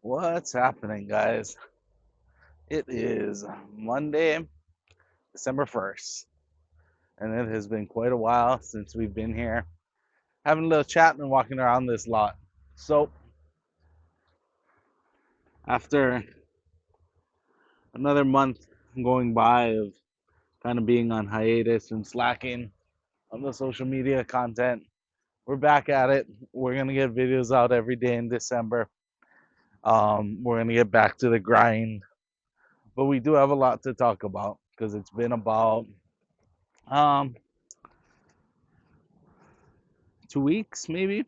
What's happening, guys? It is Monday, December 1st, and it has been quite a while since we've been here having a little chat and walking around this lot. So, after another month going by of kind of being on hiatus and slacking on the social media content, we're back at it. We're going to get videos out every day in December. We're going to get back to the grind, but we do have a lot to talk about because it's been about um, 2 weeks, maybe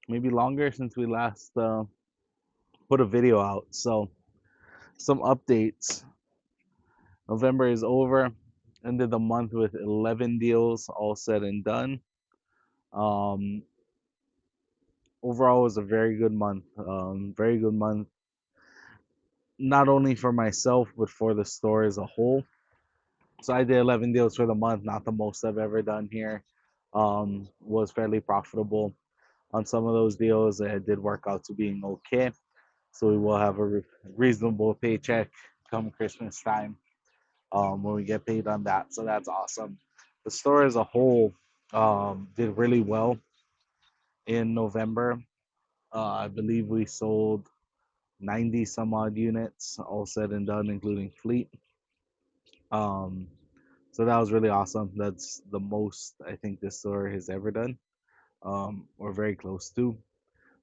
longer since we last put a video out. So some updates. November is over. Ended the month with 11 deals, all said and done. Um, Overall, it was a very good month. Very good month, not only for myself but for the store as a whole. So I did 11 deals for the month, not the most I've ever done here. Was fairly profitable on some of those deals. It did work out to being okay. So we will have a reasonable paycheck come Christmas time when we get paid on that. So that's awesome. The store as a whole did really well in November. I believe we sold 90 some odd units, all said and done, including fleet. Um, so that was really awesome. That's the most I think this store has ever done, or very close to.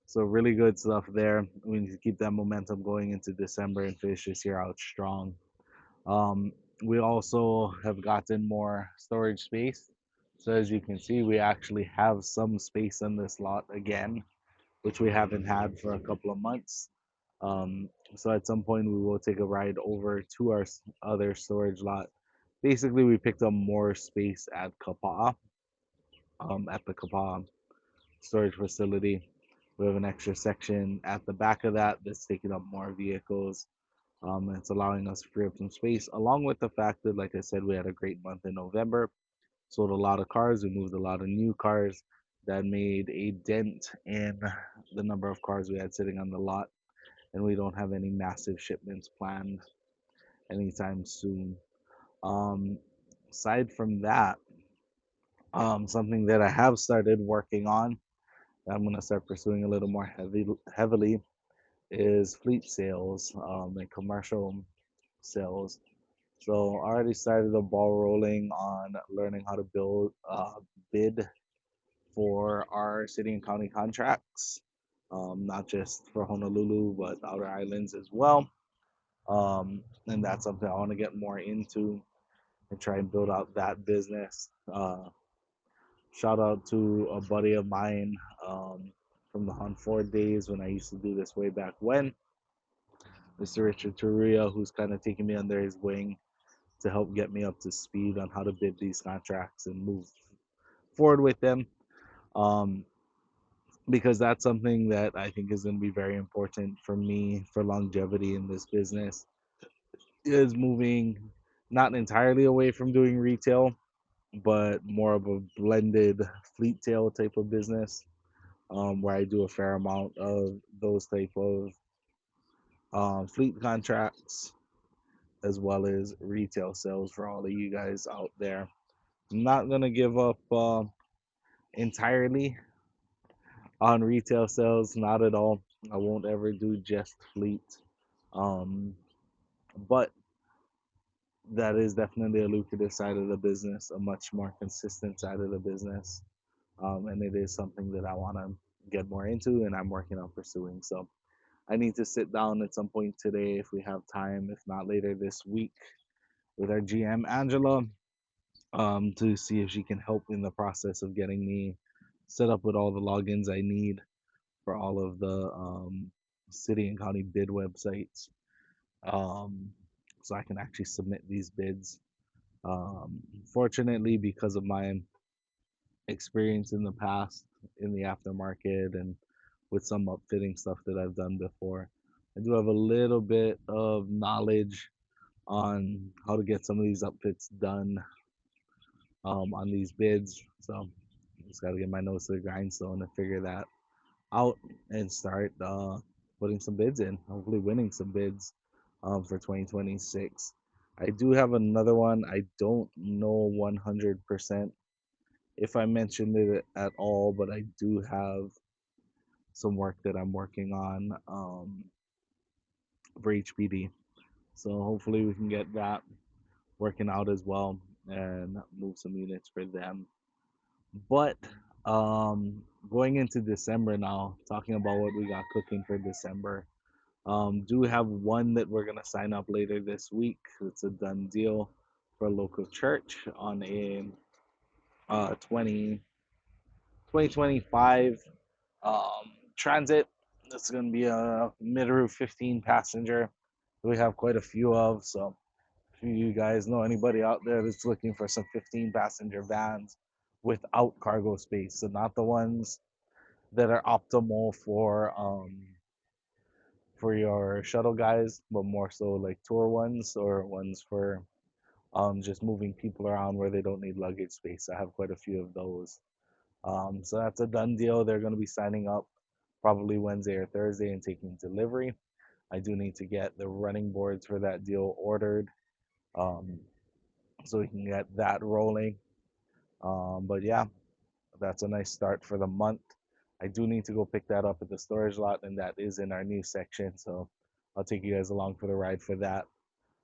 So really good stuff there. We need to keep that momentum going into December and finish this year out strong. Um, we also have gotten more storage space. So as you can see, we actually have some space in this lot again, which we haven't had for a couple of months. So at some point we will take a ride over to our other storage lot. Basically, we picked up more space at the Kapa storage facility. We have an extra section at the back of that that's taking up more vehicles. It's allowing us to free up some space, along with the fact that, like I said, we had a great month in November. Sold a lot of cars. We moved a lot of new cars that made a dent in the number of cars we had sitting on the lot. And we don't have any massive shipments planned anytime soon. Um, Aside from that, something that I have started working on, that I'm going to start pursuing a little more heavily, is fleet sales and commercial sales. So I already started the ball rolling on learning how to bid for our city and county contracts, not just for Honolulu, but outer islands as well. And that's something I want to get more into and try and build out that business. Shout out to a buddy of mine from the Hunt Ford days when I used to do this way back when, Mr. Richard Taruya, who's kind of taking me under his wing to help get me up to speed on how to bid these contracts and move forward with them. Um, because that's something that I think is going to be very important for me for longevity in this business, is moving not entirely away from doing retail, but more of a blended fleet tail type of business, where I do a fair amount of those type of fleet contracts as well as retail sales for all of you guys out there. I'm not gonna give up entirely on retail sales, not at all. I won't ever do just fleet, um, but that is definitely a lucrative side of the business, a much more consistent side of the business, and it is something that I want to get more into, and I'm working on pursuing. So I need to sit down at some point today if we have time, if not later this week, with our GM Angela, to see if she can help in the process of getting me set up with all the logins I need for all of the city and county bid websites, um, so I can actually submit these bids. Fortunately, because of my experience in the past in the aftermarket and with some upfitting stuff that I've done before, I do have a little bit of knowledge on how to get some of these upfits done on these bids. So just got to get my nose to the grindstone and figure that out and start. putting some bids in, hopefully winning some bids for 2026. I do have another one. I don't know 100% if I mentioned it at all, but I do have some work that I'm working on for HPD. So hopefully we can get that working out as well and move some units for them. But going into December now, talking about what we got cooking for December. Do have one that we're gonna sign up later this week. It's a done deal for a local church on a 2025 transit. It's gonna be a mid 15 passenger. We have quite a few of, so if you guys know anybody out there that's looking for some 15 passenger vans without cargo space, so not the ones that are optimal for your shuttle guys, but more so like tour ones or ones for just moving people around where they don't need luggage space. I have quite a few of those. So that's a done deal. They're going to be signing up probably Wednesday or Thursday and taking delivery. I do need to get the running boards for that deal ordered um, so we can get that rolling. But yeah, that's a nice start for the month. I do need to go pick that up at the storage lot, and that is in our new section. So I'll take you guys along for the ride for that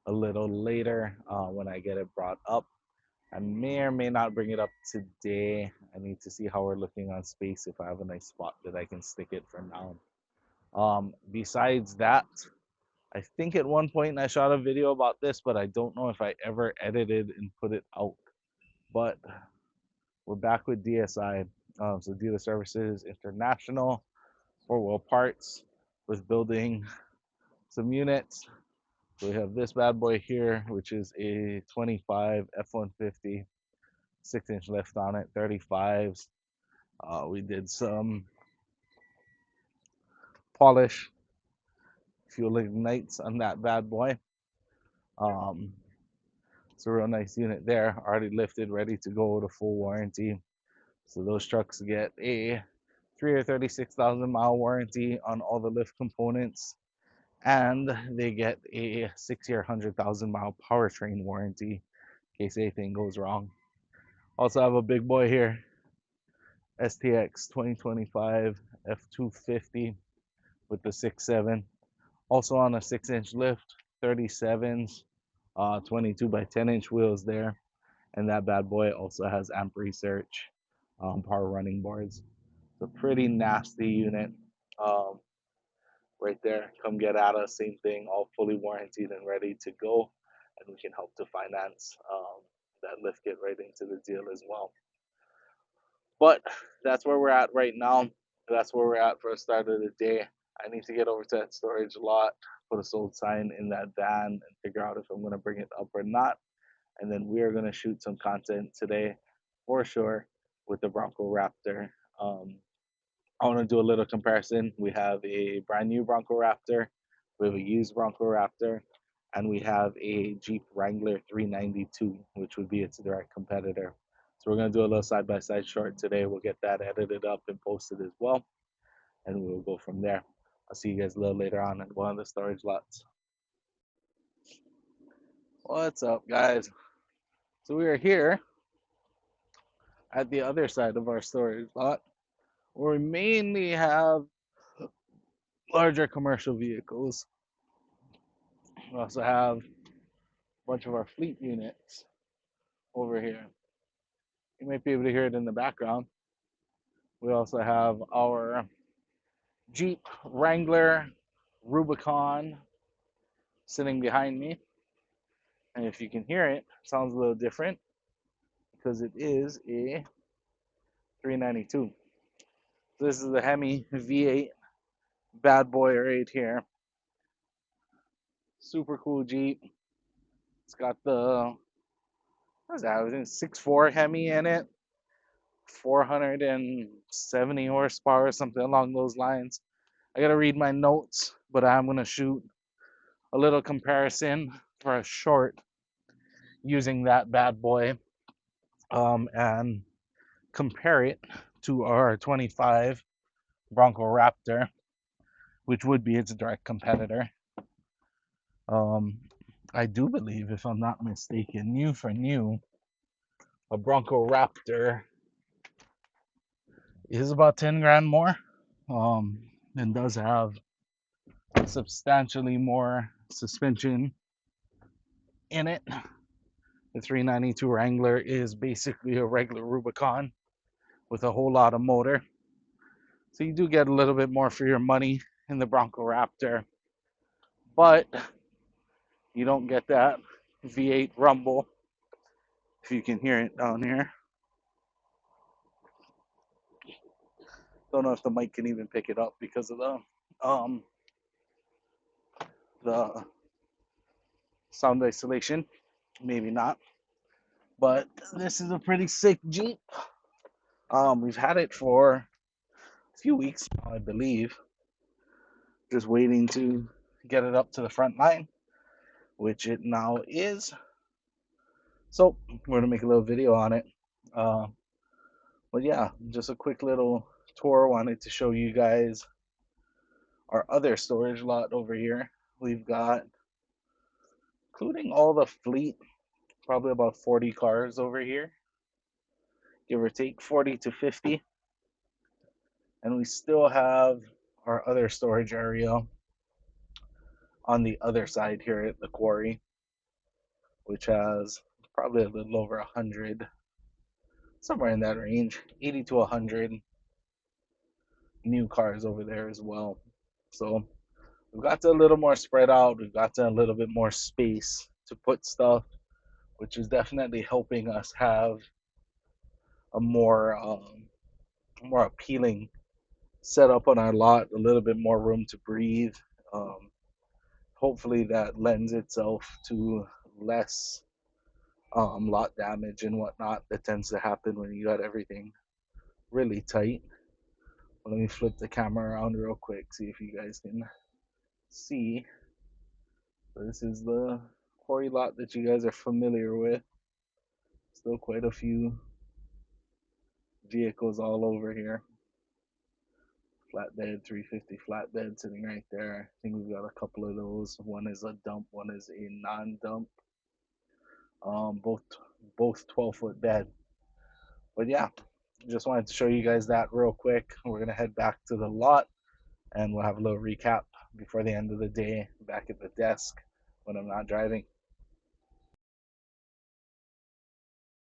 a little later when I get it brought up. I may or may not bring it up today. I need to see how we're looking on space if I have a nice spot that I can stick it for now. Besides that, I think at one point I shot a video about this, but I don't know if I ever edited and put it out. But we're back with DSI, so Dealer Services International, four wheel parts, with building some units. So we have this bad boy here, which is a 25 F-150, 6-inch lift on it, 35s. We did some polish, fuel ignites on that bad boy. Um, it's a real nice unit there, already lifted, ready to go with a full warranty. So those trucks get a 3 or 36,000 mile warranty on all the lift components, and they get a 6-year 100,000 mile powertrain warranty in case anything goes wrong. Also have a big boy here, STX 2025 F250 with the 6.7, also on a 6-inch lift, 37s, 22 by 10-inch wheels there, and that bad boy also has amp research, power running boards. It's a pretty nasty unit. Um, right there, come get at us. Same thing, all fully warranted and ready to go, and we can help to finance that lift kit right into the deal as well. But that's where we're at right now. That's where we're at for the start of the day. I need to get over to that storage lot, put a sold sign in that van, and figure out if I'm going to bring it up or not. And then we are going to shoot some content today for sure with the Bronco Raptor. Um, I want to do a little comparison. We have a brand new Bronco Raptor, we have a used Bronco Raptor, and we have a Jeep Wrangler 392, which would be its direct competitor. So we're going to do a little side by side short today. We'll get that edited up and posted as well, and we'll go from there. I'll see you guys a little later on at one of the storage lots. What's up, guys? So we are here at the other side of our storage lot, where we mainly have larger commercial vehicles. We also have a bunch of our fleet units over here. You might be able to hear it in the background. We also have our Jeep Wrangler Rubicon sitting behind me. And if you can hear it, it sounds a little different because it is a 392. So this is the Hemi V8 bad boy right here. Super cool Jeep. It's got the, what's that? I was in 6.4 Hemi in it, 470 horsepower, something along those lines. I gotta read my notes, but I'm gonna shoot a little comparison for a short using that bad boy, and compare it to our 25 Bronco Raptor. which would be its direct competitor. Um, I do believe, if I'm not mistaken, new for new, a Bronco Raptor is about 10 grand more, and does have substantially more suspension in it. The 392 Wrangler is basically a regular Rubicon with a whole lot of motor. So you do get a little bit more for your money in the Bronco Raptor, but you don't get that V8 rumble, if you can hear it down here. Don't know if the mic can even pick it up because of um the sound isolation. Maybe not. But this is a pretty sick Jeep. We've had it for a few weeks now, I believe. Just waiting to get it up to the front line, which it now is. So we're gonna make a little video on it. Uh, but yeah, just a quick little tour. Wanted to show you guys our other storage lot over here. We've got, including all the fleet, probably about 40 cars over here, give or take 40 to 50. And we still have our other storage area on the other side here at the quarry, which has probably a little over 100, somewhere in that range, 80 to 100 new cars over there as well. So we've got to a little more spread out. We've got to a little bit more space to put stuff, which is definitely helping us have a more appealing setup on our lot, a little bit more room to breathe. Um, Hopefully that lends itself to less lot damage and whatnot that tends to happen when you got everything really tight. Let me flip the camera around real quick, see if you guys can see. So this is the quarry lot that you guys are familiar with. Still quite a few vehicles all over here. Flatbed, 350 flatbed sitting right there. I think we've got a couple of those. One is a dump, one is a non-dump. Both 12-foot bed. But yeah, just wanted to show you guys that real quick. We're gonna head back to the lot and we'll have a little recap before the end of the day back at the desk when I'm not driving.